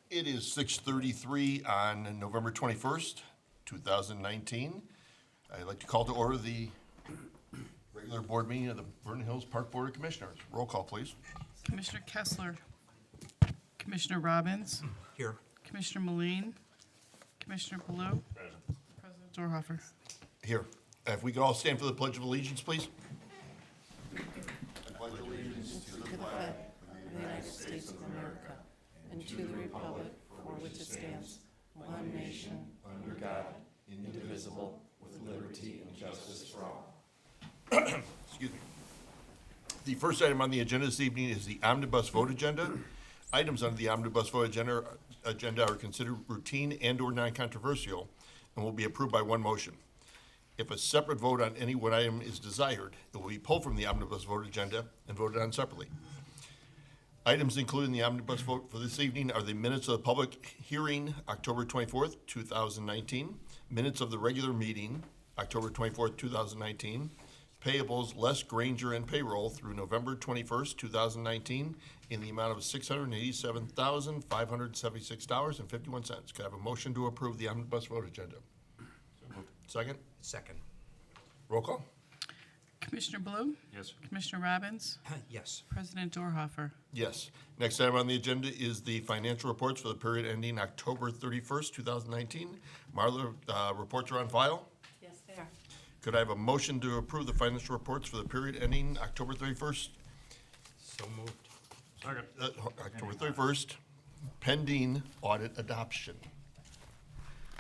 It is 6:33 on November 21st, 2019. I'd like to call to order the regular board meeting of the Vernon Hills Park Board of Commissioners. Roll call, please. Commissioner Kessler. Commissioner Robbins. Here. Commissioner Moline. Commissioner Blue. President Dorhofer. Here. If we could all stand for the Pledge of Allegiance, please. To the flag of the United States of America and to the republic for which it stands, one nation, under God, indivisible, with liberty and justice for all. Excuse me. The first item on the agenda this evening is the omnibus vote agenda. Items under the omnibus vote agenda are considered routine and/or non-controversial and will be approved by one motion. If a separate vote on any one item is desired, it will be pulled from the omnibus vote agenda and voted on separately. Items included in the omnibus vote for this evening are the minutes of the public hearing, October 24th, 2019, minutes of the regular meeting, October 24th, 2019, payables less Granger and payroll through November 21st, 2019, in the amount of $687,576.51. Could I have a motion to approve the omnibus vote agenda? Second? Second. Roll call? Commissioner Blue. Yes. Commissioner Robbins. Yes. President Dorhofer. Yes. Next item on the agenda is the financial reports for the period ending October 31st, 2019. Marla, reports are on file. Yes, they are. Could I have a motion to approve the financial reports for the period ending October 31st? So moved. October 31st, pending audit adoption.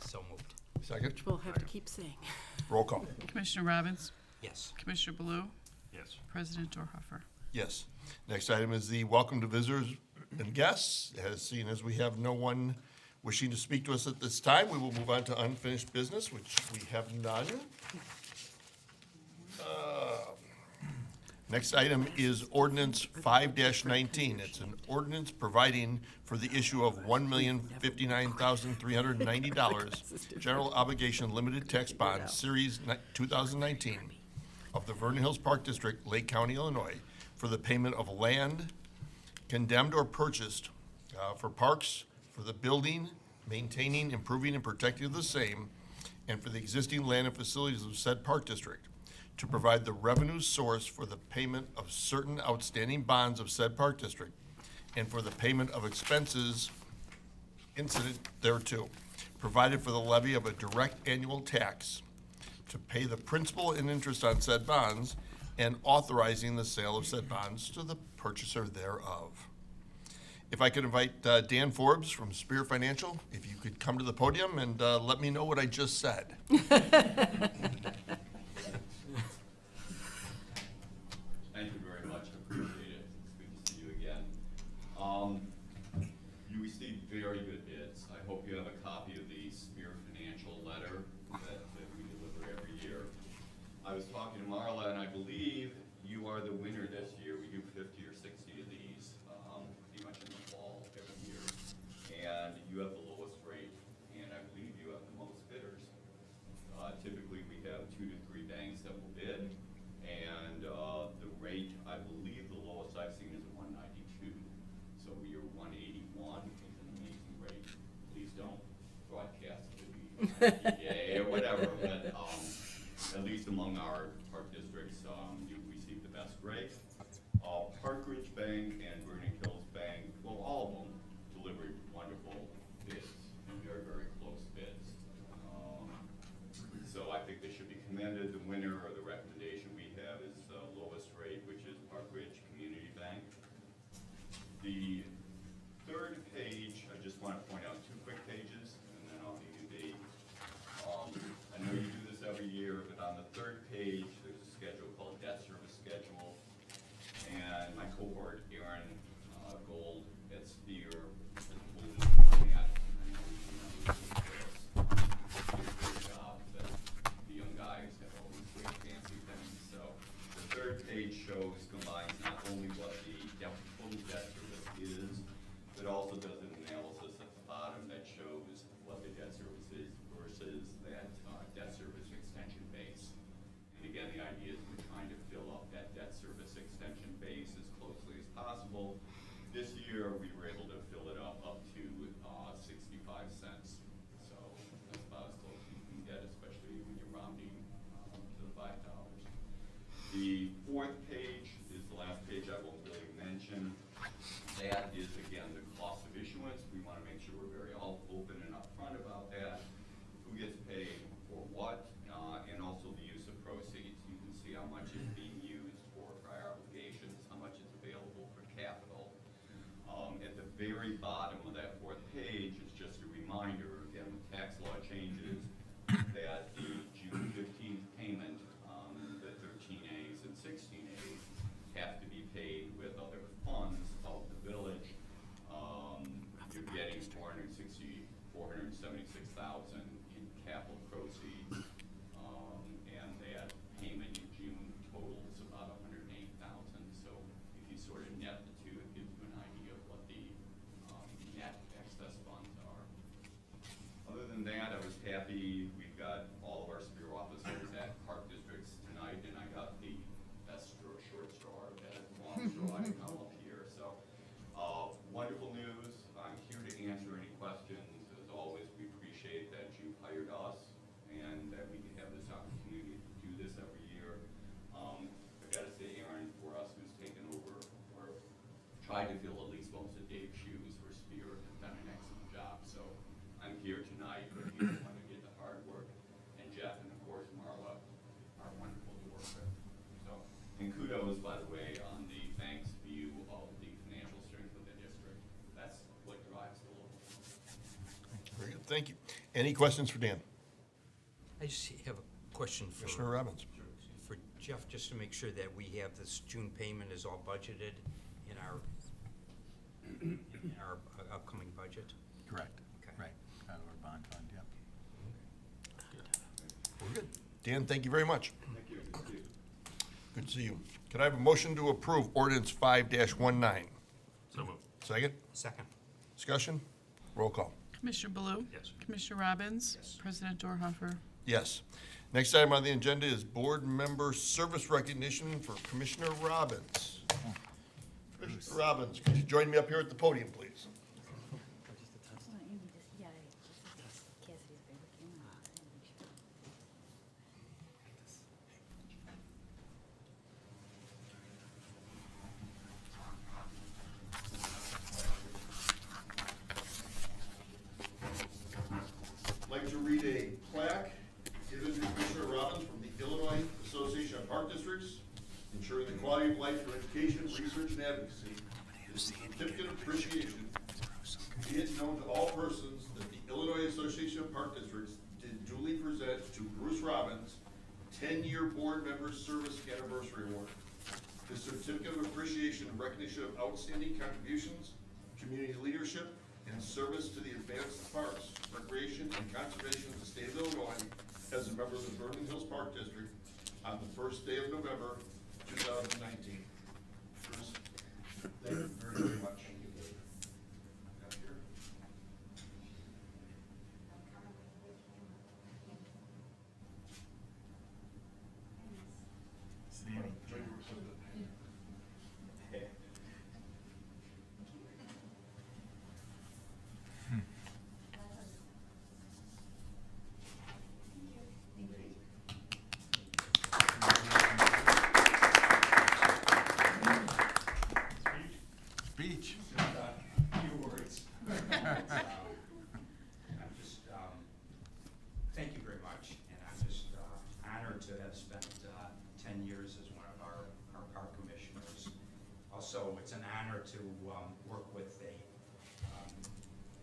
So moved. Second? We'll have to keep saying. Roll call. Commissioner Robbins. Yes. Commissioner Blue. Yes. President Dorhofer. Yes. Next item is the welcome to visitors and guests. As seen as we have no one wishing to speak to us at this time, we will move on to unfinished business, which we have none. Next item is ordinance 5-19. It's an ordinance providing for the issue of $1,059,390 general obligation limited tax bond series 2019 of the Vernon Hills Park District, Lake County, Illinois, for the payment of land condemned or purchased for parks, for the building, maintaining, improving, and protecting of the same, and for the existing land and facilities of said park district, to provide the revenue source for the payment of certain outstanding bonds of said park district, and for the payment of expenses incident thereto, provided for the levy of a direct annual tax, to pay the principal and interest on said bonds, and authorizing the sale of said bonds to the purchaser thereof. If I could invite Dan Forbes from Spear Financial, if you could come to the podium and let me know what I just said. Thank you very much. Appreciate it. It's good to see you again. You received very good bids. I hope you have a copy of the Spear Financial letter that we deliver every year. I was talking to Marla, and I believe you are the winner this year. We do 50 or 60 of these, pretty much in the fall every year. And you have the lowest rate, and I believe you have the most bidders. Typically, we have 2 to 3 banks that will bid, and the rate, I believe the lowest I've seen is 192. So you're 181. It's an amazing rate. Please don't broadcast it to the PA or whatever, but at least among our park districts, you receive the best rate. Park Ridge Bank and Vernon Hills Bank, well, all of them delivered wonderful bids, and very, very close bids. So I think they should be commended. The winner or the recommendation we have is the lowest rate, which is Park Ridge Community Bank. The third page, I just want to point out 2 quick pages, and then I'll give you the want to make sure we're very all open and upfront about that. Who gets paid for what, and also the use of proceeds. You can see how much is being used for prior obligations, how much is available for capital. At the very bottom of that fourth page is just a reminder, again, with tax law changes, that the June 15th payment, the 13As and 16As, have to be paid with other funds of the village. You're getting $476,000 in capital proceeds, and that payment in June totals about $108,000. So if you sort of net the two, it gives you an idea of what the net excess funds are. Other than that, I was happy. We've got all of our Spear officers at Park Districts tonight, and I got the best short straw, that long straw I can come up here. So, wonderful news. I'm here to answer any questions. As always, we appreciate that you've hired us and that we can have this opportunity to do this every year. I've got to say, Aaron, for us, who's taken over or tried to fill at least most of Dave's shoes for Spear, has done an excellent job. So I'm here tonight, but he's the one who did the hard work. And Jeff and, of course, Marla are wonderful to work with. So, and kudos, by the way, on the bank's view of the financial strength of the district. That's what drives the local. Very good, thank you. Any questions for Dan? I just have a question Commissioner Robbins? for Jeff, just to make sure that we have this June payment is all budgeted in our upcoming budget. Correct. Okay. Right, out of our bond fund, yep. We're good. Dan, thank you very much. Thank you. Thank you. Good to see you. Could I have a motion to approve ordinance 5-19? So moved. Second? Second. Discussion? Roll call. Commissioner Baloo? Yes. Commissioner Robbins? Yes. President Dorhoeffer? Yes. Next item on the agenda is board member service recognition for Commissioner Robbins. Commissioner Robbins, could you join me up here at the podium, please? Cassidy's favorite camera. I'd like to read a plaque given to Commissioner Robbins from the Illinois Association of Park Districts, ensuring the quality of life through education, research, and advocacy. This certificate of appreciation be it known to all persons that the Illinois Association of Park Districts did duly present to Bruce Robbins 10-year board member service anniversary award. This certificate of appreciation and recognition of outstanding contributions, community leadership, and service to the advanced parks, recreation, and conservation of the state of Illinois as a member of the Vernon Hills Park District on the first day of November, 2019. Bruce, thank you very, very much. Sandy. Speech. Few words. I'm just, thank you very much, and I'm just honored to have spent 10 years as one of our park commissioners. Also, it's an honor to work with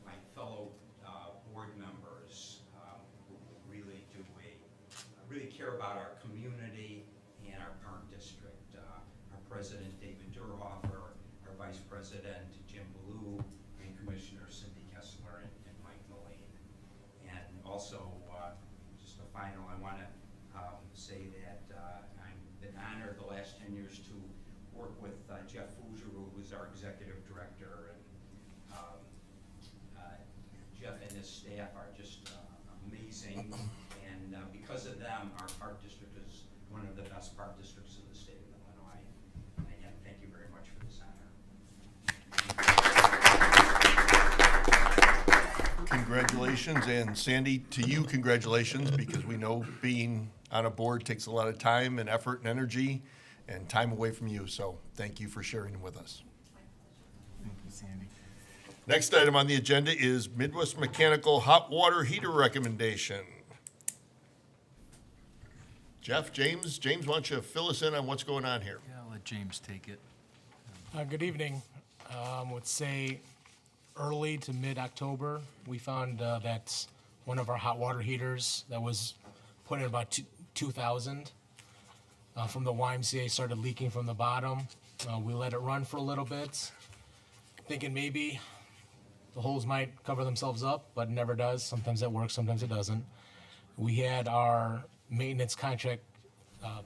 my fellow board members who really really care about our community and our park district. Our president, David Durhofer, our vice president, Jim Ballou, and Commissioner Cindy Kessler and Mike Mullane. And also, just a final, I want to say that I've been honored the last 10 years to work with Jeff Fougeroux, who's our executive director, and Jeff and his staff are just amazing, and because of them, our park district is one of the best park districts in the state of Illinois. And again, thank you very much for this honor. Congratulations, and Sandy, to you, congratulations, because we know being on a board takes a lot of time and effort and energy and time away from you, so thank you for sharing with us. Thank you, Sandy. Next item on the agenda is Midwest Mechanical hot water heater recommendation. Jeff, James, why don't you fill us in on what's going on here? Yeah, I'll let James take it. Good evening. Would say early to mid-October, we found that one of our hot water heaters that was put in about 2,000 from the YMCA started leaking from the bottom. We let it run for a little bit, thinking maybe the holes might cover themselves up, but it never does. Sometimes it works, sometimes it doesn't. We had our maintenance contract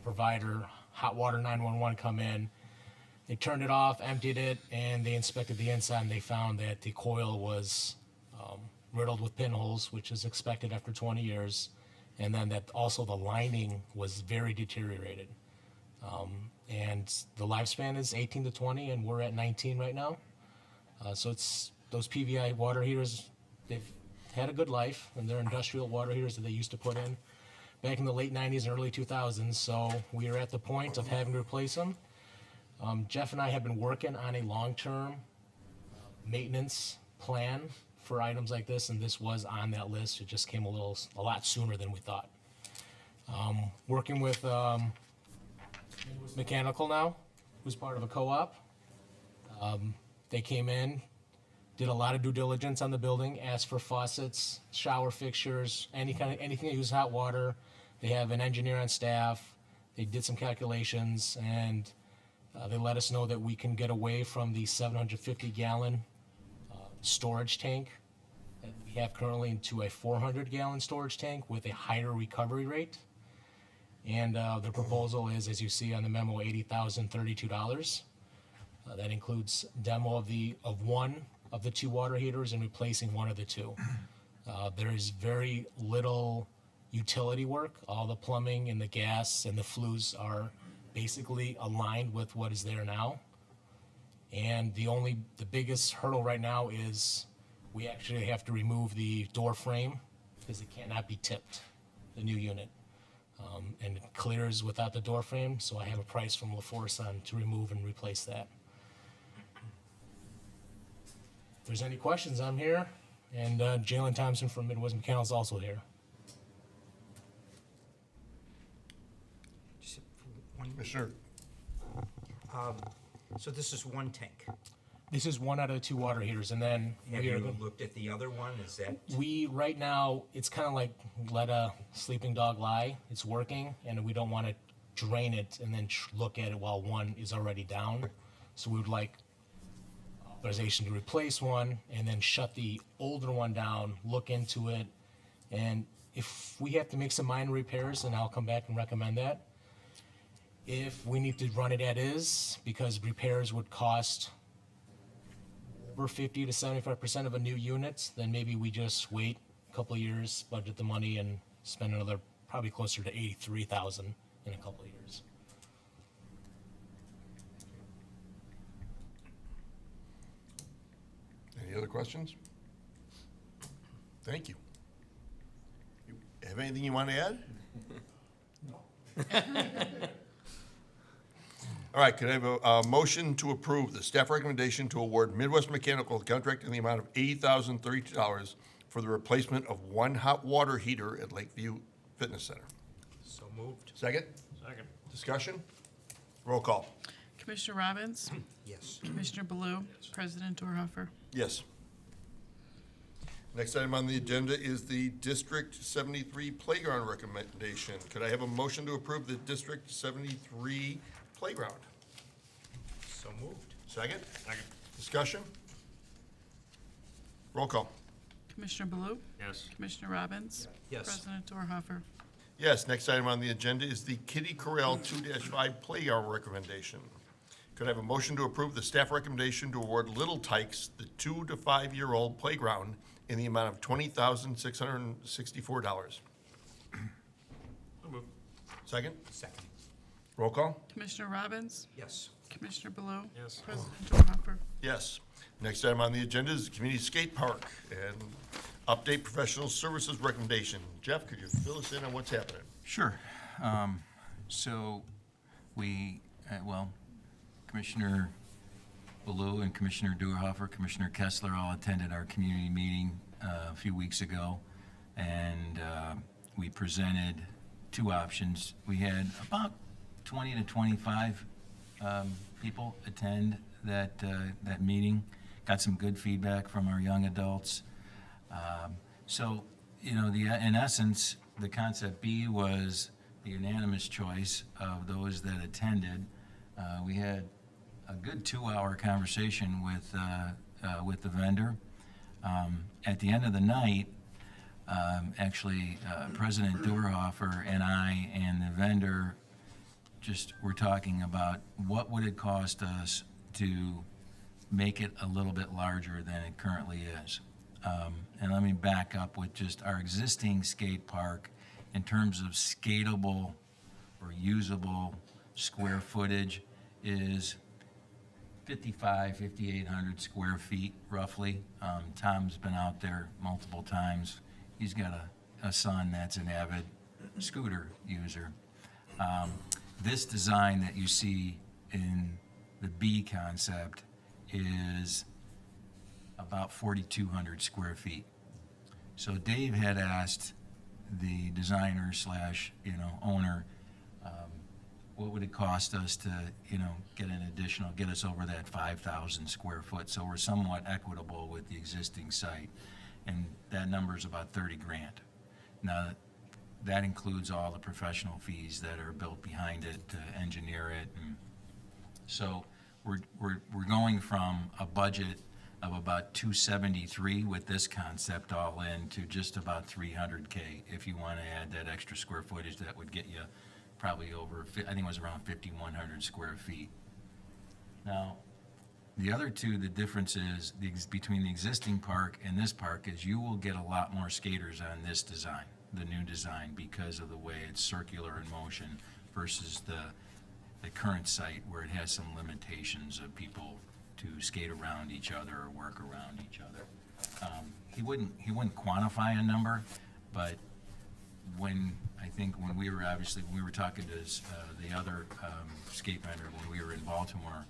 provider, Hot Water 911, come in. They turned it off, emptied it, and they inspected the inside, and they found that the coil was riddled with pinholes, which is expected after 20 years, and then that also the lining was very deteriorated. And the lifespan is 18 to 20, and we're at 19 right now. So it's those PVI water heaters, they've had a good life, and they're industrial water heaters that they used to put in back in the late 90s and early 2000s. So we are at the point of having to replace them. Jeff and I have been working on a long-term maintenance plan for items like this, and this was on that list. It just came a lot sooner than we thought. Working with Mechanical now, who's part of a co-op. They came in, did a lot of due diligence on the building, asked for faucets, shower fixtures, anything that uses hot water. They have an engineer on staff. They did some calculations, and they let us know that we can get away from the 750-gallon storage tank that we have currently into a 400-gallon storage tank with a higher recovery rate. And the proposal is, as you see on the memo, $80,032. That includes demo of one of the two water heaters and replacing one of the two. There is very little utility work. All the plumbing and the gas and the flues are basically aligned with what is there now. And the biggest hurdle right now is we actually have to remove the door frame because it cannot be tipped, the new unit. And it clears without the door frame, so I have a price from LaForce on to remove and replace that. If there's any questions, I'm here. And Jalen Thompson from Midwest Mechanical is also here. Just one- Commissioner, So this is one tank. This is one out of the two water heaters, and then Have we are you looked at the other one? Is that? right now, it's kind of like let a sleeping dog lie. It's working, and we don't want to drain it and then look at it while one is already down. So we would like authorization to replace one and then shut the older one down, look into it, and if we have to make some minor repairs, then I'll come back and recommend that. If we need to run it as is, because repairs would cost over 50 to 75% of a new unit, then maybe we just wait a couple of years, budget the money, and spend another probably closer to 83,000 in a couple of years. any other questions? Thank you. You have anything you want to add? All right, could I have a motion to approve the staff recommendation to award Midwest Mechanical a contract in the amount of $80,032 for the replacement of one hot water heater at Lakeview Fitness Center? So moved. Second? Second. Discussion? Roll call. Commissioner Robbins? Yes. Commissioner Baloo? President Dorhoeffer? Yes. Next item on the agenda is the District 73 Playground recommendation. Could I have a motion to approve the District 73 Playground? So moved. Second? Second. Discussion? Roll call. Commissioner Baloo? Yes. Commissioner Robbins? Yes. President Dorhoeffer? Yes, next item on the agenda is the Kitty Corral 2-5 Playground recommendation. Could I have a motion to approve the staff recommendation to award Little Tykes the 2 to 5-year-old playground in the amount of $20,664? Second? Second. Roll call? Commissioner Robbins? Yes. Commissioner Baloo? Yes. President Dorhoeffer? Yes. Next item on the agenda is the Community Skate Park and update professional services recommendation. Jeff, could you fill us in on what's happening? Sure. So we, well, Commissioner Baloo and Commissioner Duerhofer, Commissioner Kessler all attended our community meeting a few weeks ago, and we presented two options. We had about 20 to 25 people attend that meeting. Got some good feedback from our young adults. So, you know, in essence, the concept B was the unanimous choice of those that attended. We had a good 2-hour conversation with the vendor. At the end of the night, President Duerhofer and I and the vendor just were talking about what would it cost us to make it a little bit larger than it currently is. And let me back up with just our existing skate park in terms of skatable or usable square footage is 5,800 square feet roughly. Tom's been out there multiple times. He's got a son that's an avid scooter user. This design that you see in the B concept is about 4,200 square feet. So Dave had asked the designer slash, owner, what would it cost us to, get us over that 5,000 square foot? So we're somewhat equitable with the existing site. And that number is about 30 grand. Now, that includes all the professional fees that are built behind it to engineer it. And so we're going from a budget of about 273 with this concept all in to just about 300K. If you want to add that extra square footage, that would get you probably over, I think it was around 5,100 square feet. Now, the other two, the difference is between the existing park and this park is you will get a lot more skaters on this design, the new design, because of the way it's circular in motion versus the current site where it has some limitations of people to skate around each other or work around each other. He wouldn't quantify a number, but when we were talking to the other skate vendor when we were in Baltimore,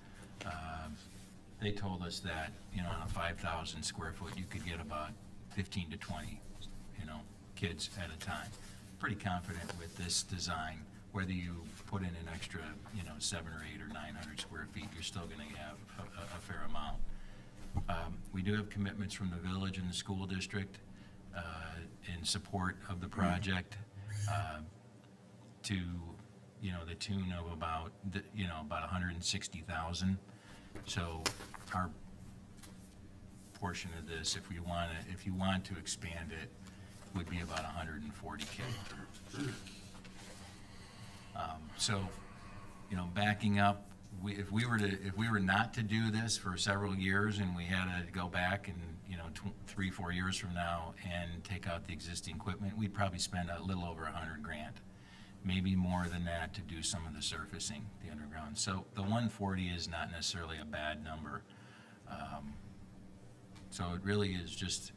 they told us that, on a 5,000 square foot, you could get about 15 to 20, kids at a time. Pretty confident with this design, whether you put in an extra, 7 or 8 or 900 square feet, you're still gonna have a fair amount. We do have commitments from the village and the school district in support of the project to, the tune of about 160,000. So our portion of this, if you want to expand it, would be about 140K. So, backing up, if we were not to do this for several years and we had to go back and 3-4 years from now and take out the existing equipment, we'd probably spend a little over 100 grand, maybe more than that to do some of the surfacing, the underground. So the 140 is not necessarily a bad number. So it really is just,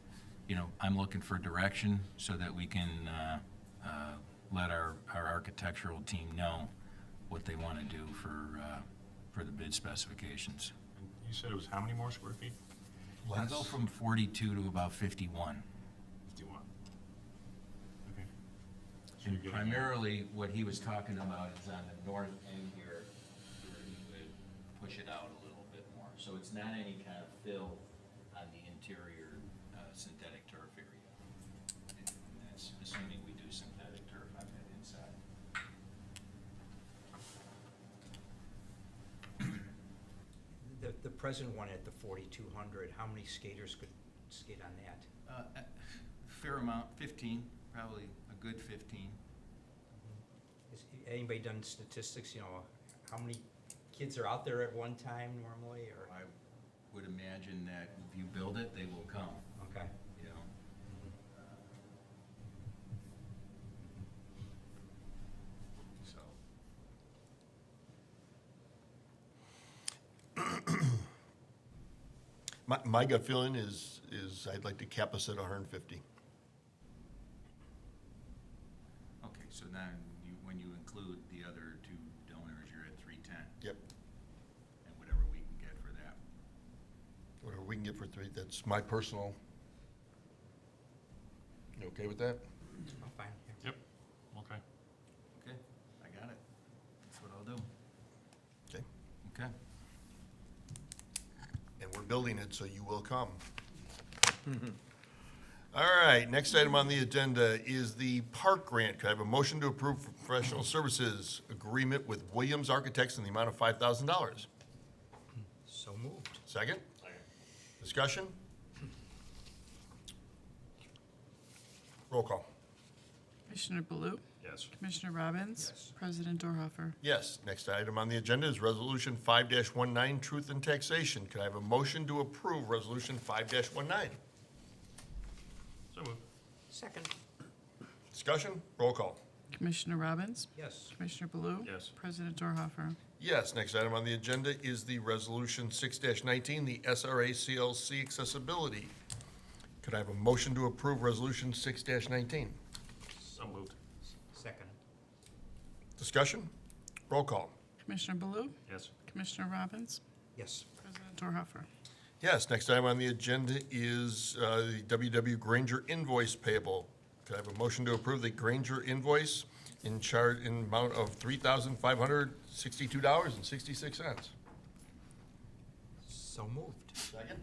I'm looking for direction so that we can let our architectural team know what they want to do for the bid specifications. You said it was how many more square feet? I go from 42 to about 51. 51. Okay. So And you're getting- primarily, what he was talking about is on the north end here, where he would push it out a little bit more. So it's not any kind of fill on the interior synthetic turf area. And that's assuming we do synthetic turf on that inside. The present one at the 4,200, how many skaters could skate on that? Fair amount, 15, probably a good 15. Has anybody done statistics, how many kids are out there at one time normally, or? I would imagine that if you build it, they will come, Okay. So. My gut feeling is I'd like to cap us at 150. Okay, so then when you include the other two donors, you're at 310. Yep. And whatever we can get for that. we can get for 3. That's my personal. You okay with that? I'm fine. Yep, okay. Okay, I got it. That's what I'll do. Okay. Okay. And we're building it, so you will come. All right, next item on the agenda is the park grant. Could I have a motion to approve professional services agreement with Williams Architects in the amount of $5,000? So moved. Second? Discussion? Roll call. Commissioner Baloo? Yes. Commissioner Robbins? Yes. President Dorhoeffer? Yes, next item on the agenda is Resolution 5-19, Truth in Taxation. Could I have a motion to approve Resolution 5-19? So moved. Second. Discussion? Roll call. Commissioner Robbins? Yes. Commissioner Baloo? Yes. President Dorhoeffer? Yes, next item on the agenda is the Resolution 6-19, the SRA CLC accessibility. Could I have a motion to approve Resolution 6-19? So moved. Second. Discussion? Roll call. Commissioner Baloo? Yes. Commissioner Robbins? Yes. President Dorhoeffer? Yes, next item on the agenda is the WW Granger invoice payable. Could I have a motion to approve the Granger invoice in amount of $3,562.66? So moved. Second?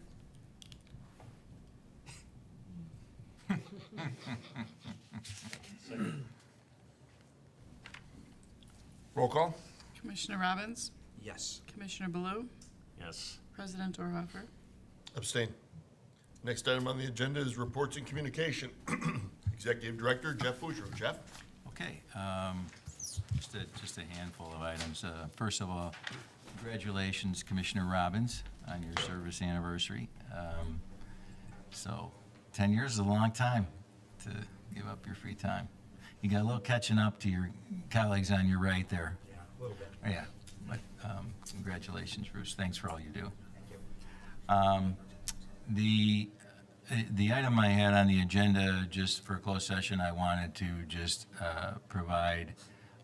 Roll call? Commissioner Robbins? Yes. Commissioner Baloo? Yes. President Dorhoeffer? Abstain. Next item on the agenda is reports and communication. Executive Director Jeff Fugere. Jeff? Okay, just a handful of items. First of all, congratulations, Commissioner Robbins, on your service anniversary. So 10 years is a long time to give up your free time. You got a little catching up to your colleagues on your right there. Yeah, a little bit. Yeah, but congratulations, Bruce. Thanks for all you do. Thank you. The item I had on the agenda, just for a closed session, I wanted to just provide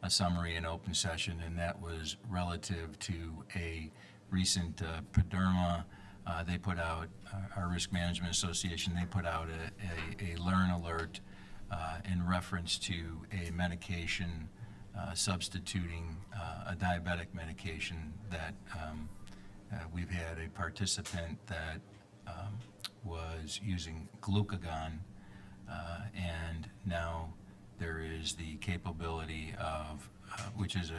a summary in open session, and that was relative to a recent Paderma. They put out, our Risk Management Association, they put out a Learn Alert in reference to a medication substituting a diabetic medication that we've had a participant that was using glucagon, and now there is the capability of, which is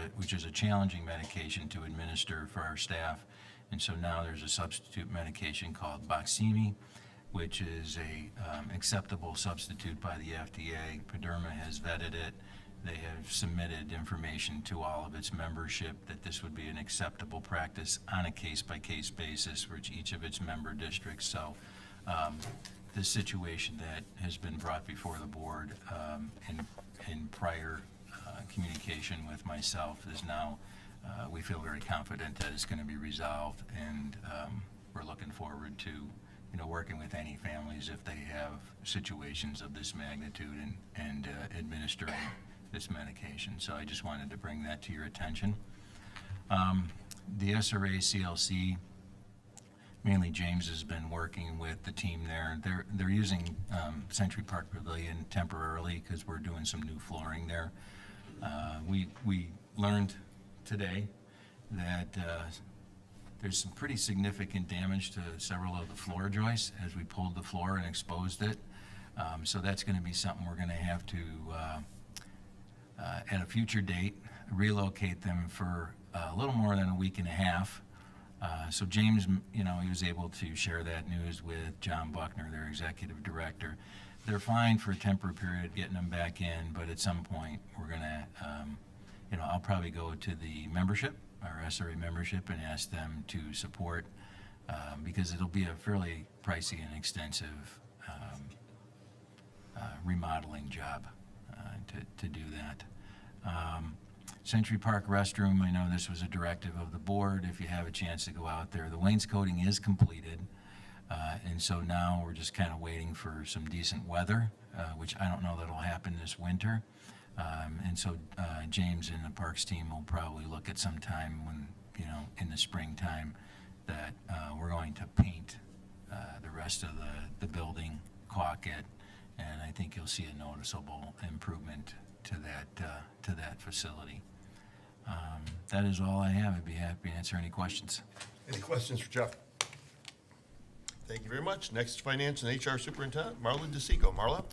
a challenging medication to administer for our staff, and so now there's a substitute medication called Baqsimi, which is a acceptable substitute by the FDA. Paderma has vetted it. They have submitted information to all of its membership that this would be an acceptable practice on a case-by-case basis for each of its member districts. So this situation that has been brought before the board in prior communication with myself is now, we feel very confident that it's going to be resolved, and we're looking forward to working with any families if they have situations of this magnitude and administering this medication. So I just wanted to bring that to your attention. The SRA CLC, mainly James has been working with the team there. They're using Century Park Pavilion temporarily because we're doing some new flooring there. We learned today that there's some pretty significant damage to several of the floor joists as we pulled the floor and exposed it. So that's going to be something we're going to have to, at a future date, relocate them for a little more than a week and a half. So James, he was able to share that news with John Buckner, their executive director. They're fine for a temporary period getting them back in, but at some point we're going to, I'll probably go to the membership, our SRA membership, and ask them to support, because it'll be a fairly pricey and extensive remodeling job to do that. Century Park restroom, I know this was a directive of the board. If you have a chance to go out there, the wainscoting is completed, and so now we're just kind of waiting for some decent weather, which I don't know that'll happen this winter. And so James and the Parks team will probably look at some time when, in the springtime, that we're going to paint the rest of the building caulk it, and I think you'll see a noticeable improvement to that facility. That is all I have. I'd be happy to answer any questions. Any questions for Jeff? Thank you very much. Next, Finance and HR Superintendent, Marla DeSico. Marla?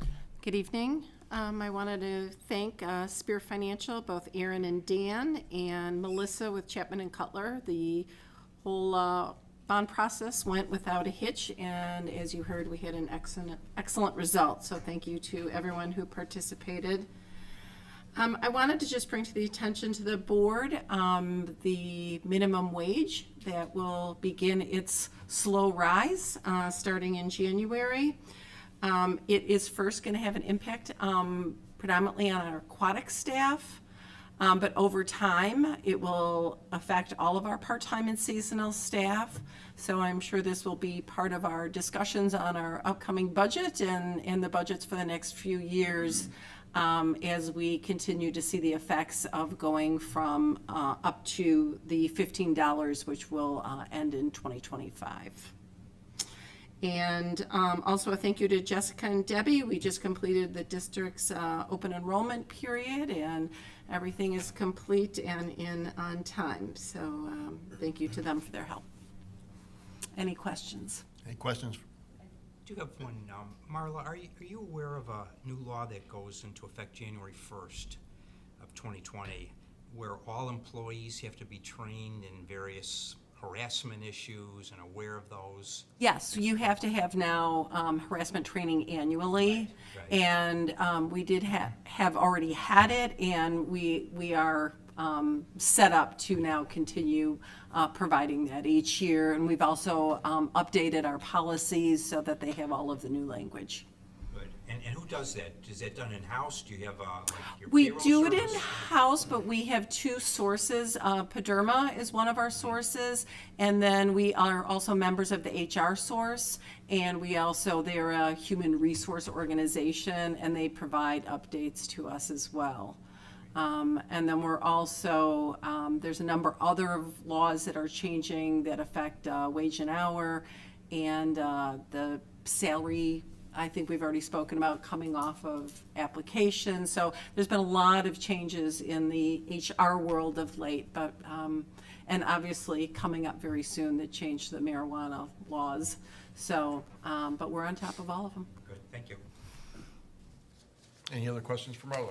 Good evening. I wanted to thank Spear Financial, both Aaron and Dan, and Melissa with Chapman and Cutler. The whole bond process went without a hitch, and as you heard, we had an excellent result. So thank you to everyone who participated. I wanted to just bring to the attention to the board the minimum wage that will begin its slow rise starting in January. It is first going to have an impact predominantly on our aquatic staff, but over time it will affect all of our part-time and seasonal staff. So I'm sure this will be part of our discussions on our upcoming budget and the budgets for the next few years as we continue to see the effects of going from up to the $15, which will end in 2025. And also a thank you to Jessica and Debbie. We just completed the district's open enrollment period, and everything is complete and on time. So thank you to them for their help. Any questions? Any questions? I do have one. Marla, are you aware of a new law that goes into effect January 1st of 2020, where all employees have to be trained in various harassment issues and aware of those? Yes, you have to have now harassment training annually. Right. And we did have already had it, and we are set up to now continue providing that each year. And we've also updated our policies so that they have all of the new language. Good. And who does that? Is that done in-house? Do you have like your We payroll do it service? in-house, but we have two sources. Paderma is one of our sources, and then we are also members of the HR source, and they're a human resource organization, and they provide updates to us as well. And then we're also, there's a number of other laws that are changing that affect wage and hour, and the salary, I think we've already spoken about coming off of applications. So there's been a lot of changes in the HR world of late, but and obviously coming up very soon that change the marijuana laws. So, but we're on top of all of them. Good, thank you. Any other questions for Marla?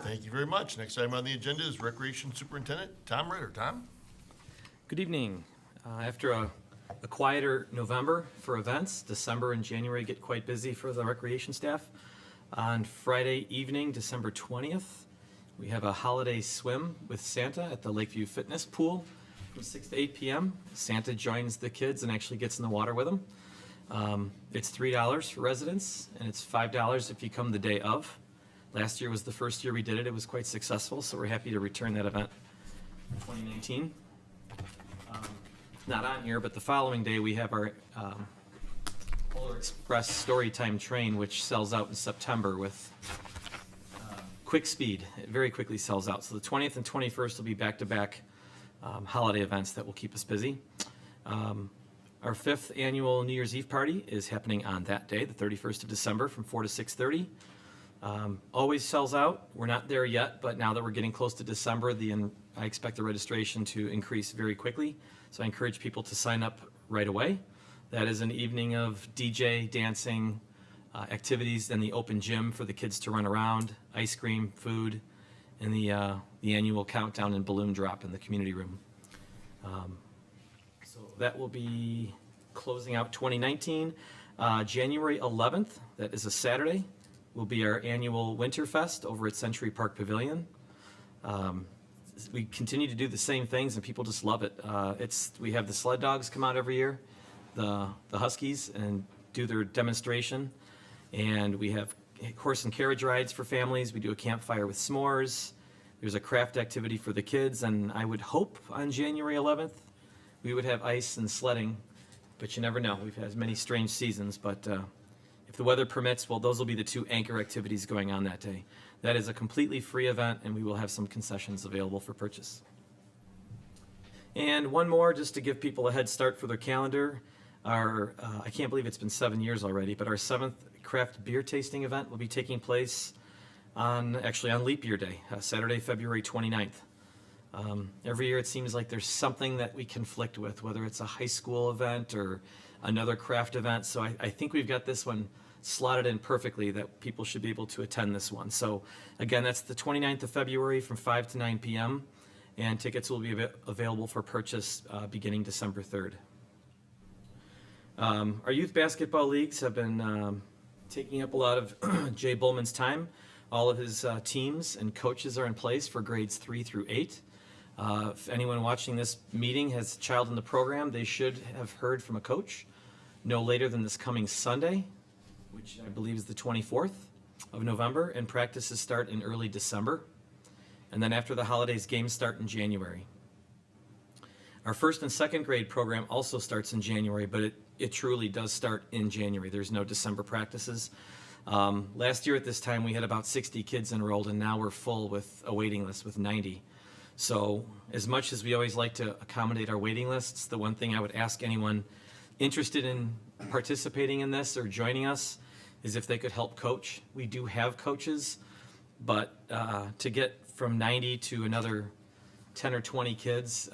Thank you very much. Next item on the agenda is Recreation Superintendent Tom Ritter. Tom? Good evening. After a quieter November for events, December and January get quite busy for the recreation staff. On Friday evening, December 20th, we have a holiday swim with Santa at the Lakeview Fitness Pool from 6 to 8 p.m. Santa joins the kids and actually gets in the water with them. It's $3 for residents, and it's $5 if you come the day of. Last year was the first year we did it. It was quite successful, so we're happy to return that event in 2019. Not on here, but the following day we have our Polar Express Storytime train, which sells out in September with quick speed. It very quickly sells out. So the 20th and 21st will be back-to-back holiday events that will keep us busy. Our 5th annual New Year's Eve party is happening on that day, the 31st of December, from 4 to 6:30. Always sells out. We're not there yet, but now that we're getting close to December, I expect the registration to increase very quickly. So I encourage people to sign up right away. That is an evening of DJ, dancing, activities, and the open gym for the kids to run around, ice cream, food, and the annual countdown and balloon drop in the community room. So that will be closing out 2019. January 11th, that is a Saturday, will be our annual Winterfest over at Century Park Pavilion. We continue to do the same things, and people just love it. We have the sled dogs come out every year, the Huskies, and do their demonstration. And we have horse and carriage rides for families. We do a campfire with s'mores. There's a craft activity for the kids, and I would hope on January 11th we would have ice and sledding, but you never know. We've had many strange seasons, but if the weather permits, well, those will be the two anchor activities going on that day. That is a completely free event, and we will have some concessions available for purchase. And one more, just to give people a head start for their calendar. our, I can't believe it's been 7 years already, but our 7th craft beer tasting event will be taking place actually on Leap Year Day, Saturday, February 29th. Every year it seems like there's something that we conflict with, whether it's a high school event or another craft event. So I think we've got this one slotted in perfectly that people should be able to attend this one. So again, that's the 29th of February from 5 to 9 p.m. and tickets will be available for purchase beginning December 3rd. Our youth basketball leagues have been taking up a lot of Jay Bullman's time. All of his teams and coaches are in place for grades 3 through 8. If anyone watching this meeting has a child in the program, they should have heard from a coach no later than this coming Sunday, which I believe is the 24th of November, and practices start in early December. And then after the holidays, games start in January. Our first and second grade program also starts in January, but it truly does start in January. There's no December practices. Last year at this time, we had about 60 kids enrolled, and now we're full with a waiting list with 90. So as much as we always like to accommodate our waiting lists, the one thing I would ask anyone interested in participating in this or joining us is if they could help coach. We do have coaches, but to get from 90 to another 10 or 20 kids,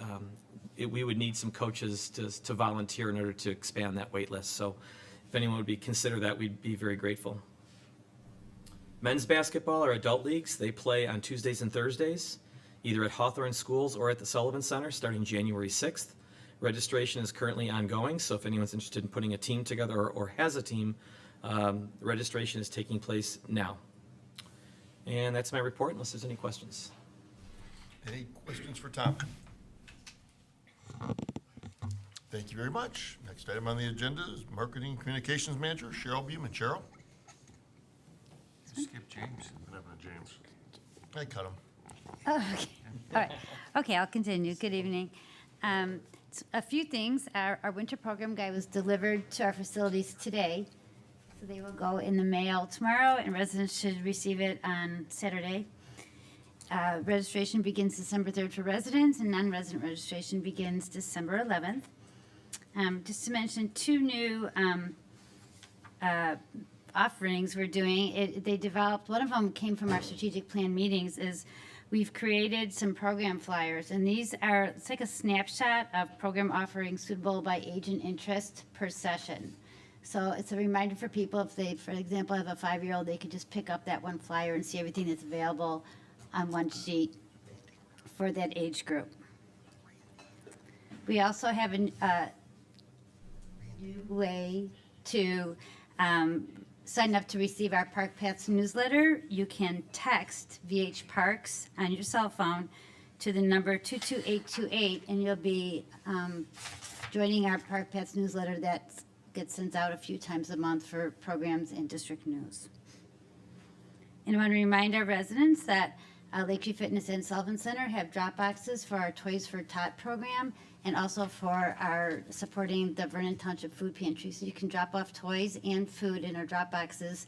we would need some coaches to volunteer in order to expand that wait list. So if anyone would consider that, we'd be very grateful. Men's basketball or adult leagues, they play on Tuesdays and Thursdays, either at Hawthorne Schools or at the Sullivan Center starting January 6th. Registration is currently ongoing, so if anyone's interested in putting a team together or has a team, registration is taking place now. And that's my report, unless there's any questions. Any questions for Tom? Thank you very much. Next item on the agenda is Marketing and Communications Manager, Cheryl Buman. Cheryl? Skip James. What happened to James? I cut him. Oh, okay. All right. Okay, I'll continue. Good evening. A few things. Our winter program guide was delivered to our facilities today. So they will go in the mail tomorrow, and residents should receive it on Saturday. Registration begins December 3rd for residents, and non-resident registration begins December 11th. Just to mention two new offerings we're doing. They developed, one of them came from our strategic plan meetings, is we've created some program flyers, and these are, it's like a snapshot of program offerings suitable by age and interest per session. So it's a reminder for people, if they, for example, have a 5-year-old, they could just pick up that one flyer and see everything that's available on one sheet for that age group. We also have a new way to sign up to receive our Park Paths newsletter. You can text VH Parks on your cell phone to the number 22828, and you'll be joining our Park Paths newsletter that gets sent out a few times a month for programs and district news. And I want to remind our residents that Lakeview Fitness and Sullivan Center have drop boxes for our Toys for Tot program, and also for our supporting the Vernon Township Food Pantry. So you can drop off toys and food in our drop boxes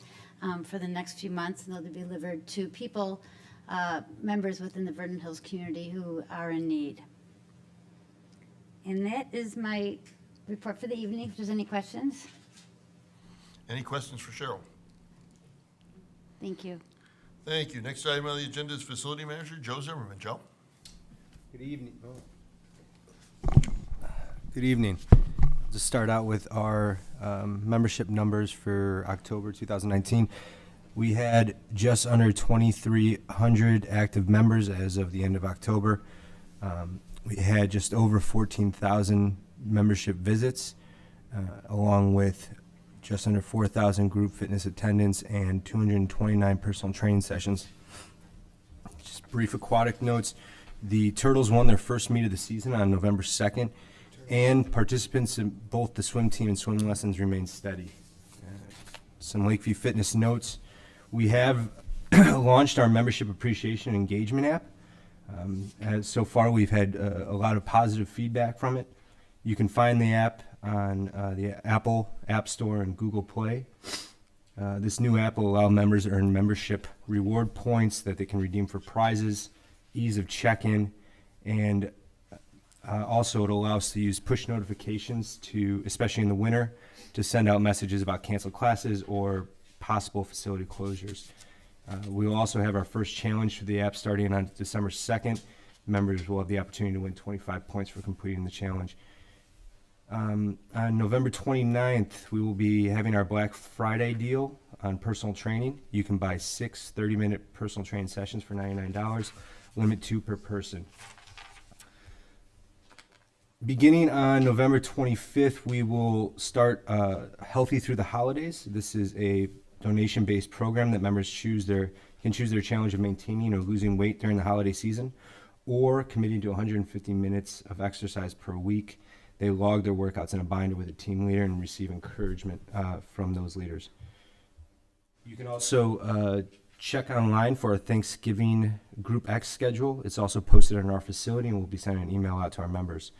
for the next few months, and they'll be delivered to people, members within the Vernon Hills community who are in need. And that is my report for the evening. If there's any questions. Any questions for Cheryl? Thank you. Thank you. Next item on the agenda is Facility Manager Joe Zimmerman. Joe? Good evening. Good evening. To start out with our membership numbers for October 2019, we had just under 2,300 active members as of the end of October. We had just over 14,000 membership visits, along with just under 4,000 group fitness attendance and 229 personal training sessions. Just brief aquatic notes. The Turtles won their first meet of the season on November 2nd, and participants in both the swim team and swim lessons remain steady. Some Lakeview Fitness notes. We have launched our membership appreciation engagement app. So far, we've had a lot of positive feedback from it. You can find the app on the Apple App Store and Google Play. This new app will allow members to earn membership reward points that they can redeem for prizes, ease of check-in, and Also, it'll allow us to use push notifications to, especially in the winter, to send out messages about canceled classes or possible facility closures. We will also have our first challenge for the app starting on December 2nd. Members will have the opportunity to win 25 points for completing the challenge. On November 29th, we will be having our Black Friday deal on personal training. You can buy 6 30-minute personal training sessions for $99, limit 2 per person. Beginning on November 25th, we will start Healthy Through the Holidays. This is a donation-based program that members can choose their challenge of maintaining or losing weight during the holiday season, or committing to 150 minutes of exercise per week. They log their workouts in a binder with a team leader and receive encouragement from those leaders. You can also check online for our Thanksgiving Group X schedule. It's also posted in our facility, and we'll be sending an email out to our members.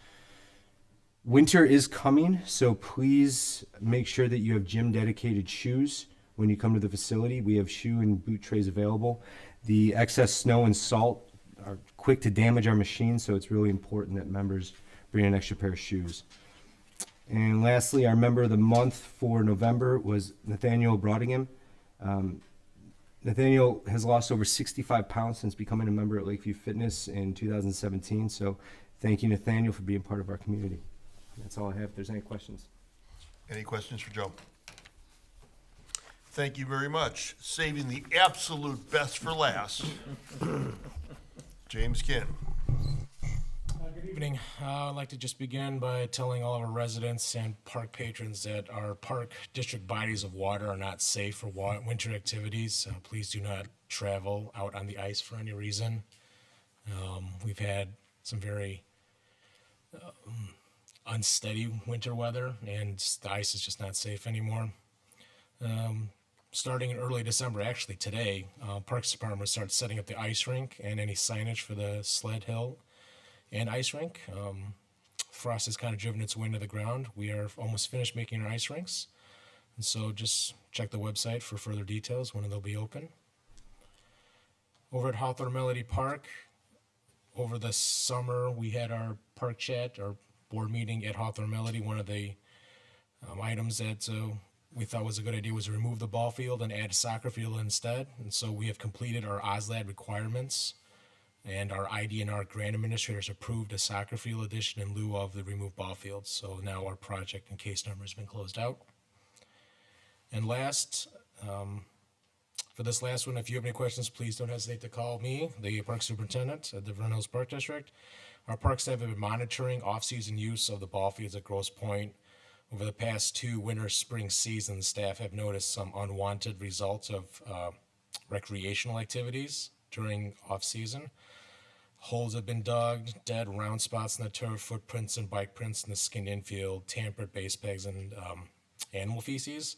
Winter is coming, so please make sure that you have gym-dedicated shoes when you come to the facility. We have shoe and boot trays available. The excess snow and salt are quick to damage our machines, so it's really important that members bring an extra pair of shoes. And lastly, our member of the month for November was Nathaniel Brodingham. Nathaniel has lost over 65 pounds since becoming a member at Lakeview Fitness in 2017, so thank you, Nathaniel, for being part of our community. That's all I have. If there's any questions. Any questions for Joe? Thank you very much. Saving the absolute best for last. James Kinn. Good evening. I'd like to just begin by telling all of our residents and park patrons that our park district bodies of water are not safe for winter activities. Please do not travel out on the ice for any reason. We've had some very unsteady winter weather, and the ice is just not safe anymore. Starting in early December, actually today, Parks Department will start setting up the ice rink and any signage for the sled hill and ice rink. Frost has kind of driven its way into the ground. We are almost finished making our ice rinks, and so just check the website for further details when they'll be open. Over at Hawthorne Melody Park, over the summer, we had our park chat, our board meeting at Hawthorne Melody. One of the items that we thought was a good idea was to remove the ball field and add a soccer field instead. And so we have completed our OSLAD requirements, and our IDNR grant administrators approved a soccer field addition in lieu of the removed ball field. So now our project and case number has been closed out. And last, for this last one, if you have any questions, please don't hesitate to call me, the park superintendent at the Vernon Hills Park District. Our park staff have been monitoring off-season use of the ball fields at Grosse Pointe. Over the past 2 winter-spring seasons, staff have noticed some unwanted results of recreational activities during off-season. Holes have been dug, dead round spots in the turf, footprints and bike prints in the skinned infield, tampered base pegs, and animal feces.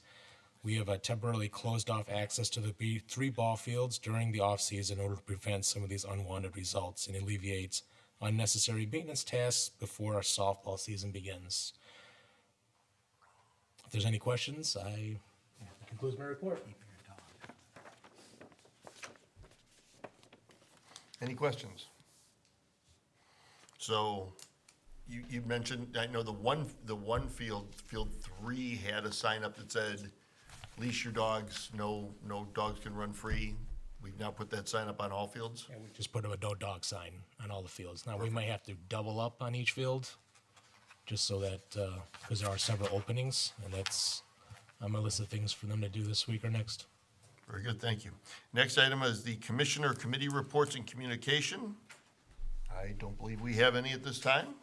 We have temporarily closed off access to the 3 ball fields during the off-season in order to prevent some of these unwanted results and alleviate unnecessary maintenance tasks before our softball season begins. If there's any questions, that concludes my report. Any questions? So you mentioned, I know the one field 3 had a sign up that said, leash your dogs, no dogs can run free. We've now put that sign up on all fields? And we just put a no dog sign on all the fields. Now, we might have to double up on each field, just so that, because there are several openings, and that's on my list of things for them to do this week or next. Very good, thank you. Next item is the Commissioner Committee Reports and Communication. I don't believe we have any at this time.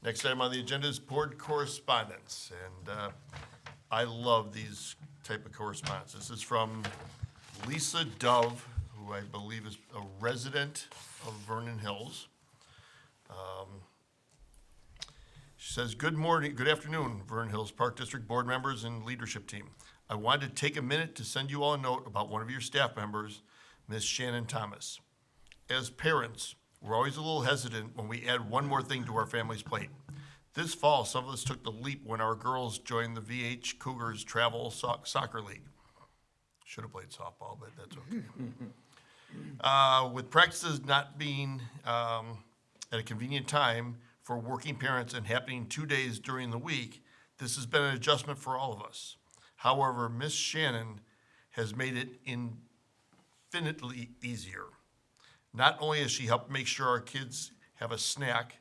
Next item on the agenda is board correspondence, and I love these type of correspondence. This is from Lisa Dove, who I believe is a resident of Vernon Hills. She says, good afternoon, Vernon Hills Park District board members and leadership team. I wanted to take a minute to send you all a note about one of your staff members, Ms. Shannon Thomas. As parents, we're always a little hesitant when we add one more thing to our family's plate. This fall, some of us took the leap when our girls joined the VH Cougars Travel Soccer League. Should have played softball, but that's okay. With practices not being at a convenient time for working parents and happening 2 days during the week, this has been an adjustment for all of us. However, Miss Shannon has made it infinitely easier. Not only has she helped make sure our kids have a snack,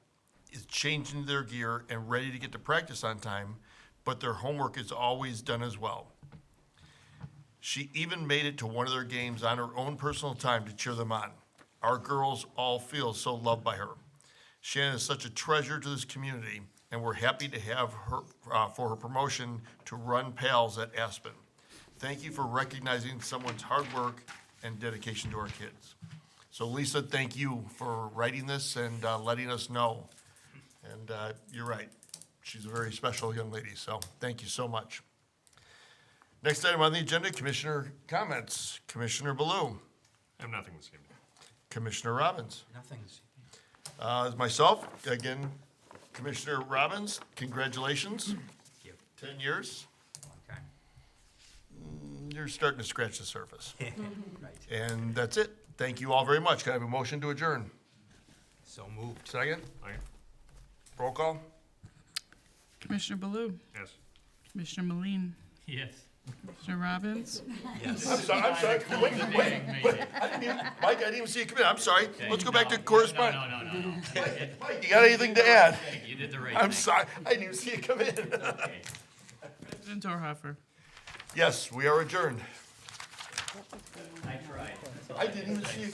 is changing their gear and ready to get to practice on time, but their homework is always done as well. She even made it to one of their games on her own personal time to cheer them on. Our girls all feel so loved by her. Shannon is such a treasure to this community, and we're happy to have her for her promotion to run PALs at Aspen. Thank you for recognizing someone's hard work and dedication to our kids. So Lisa, thank you for writing this and letting us know. And you're right, she's a very special young lady, so thank you so much. Next item on the agenda, Commissioner comments. Commissioner Baloo. I have nothing this evening. Commissioner Robbins. Nothing's, As myself, again, Commissioner Robbins, congratulations. you, 10 years, okay. you're starting to scratch the surface. Right, And that's it. Thank you all very much. Can I have a motion to adjourn? so moved. Second? Aye. Roll call? Commissioner Baloo, Yes. Commissioner Meline, Yes. Commissioner Robbins, I'm sorry. Wait. I didn't even, Mike, I didn't even see you come in. I'm sorry. Let's go back to correspondence. No. Mike, you got anything to add? You did the right I'm sorry. I didn't even see you come in. President Torhofer. Yes, we are adjourned. I tried. I didn't even see you.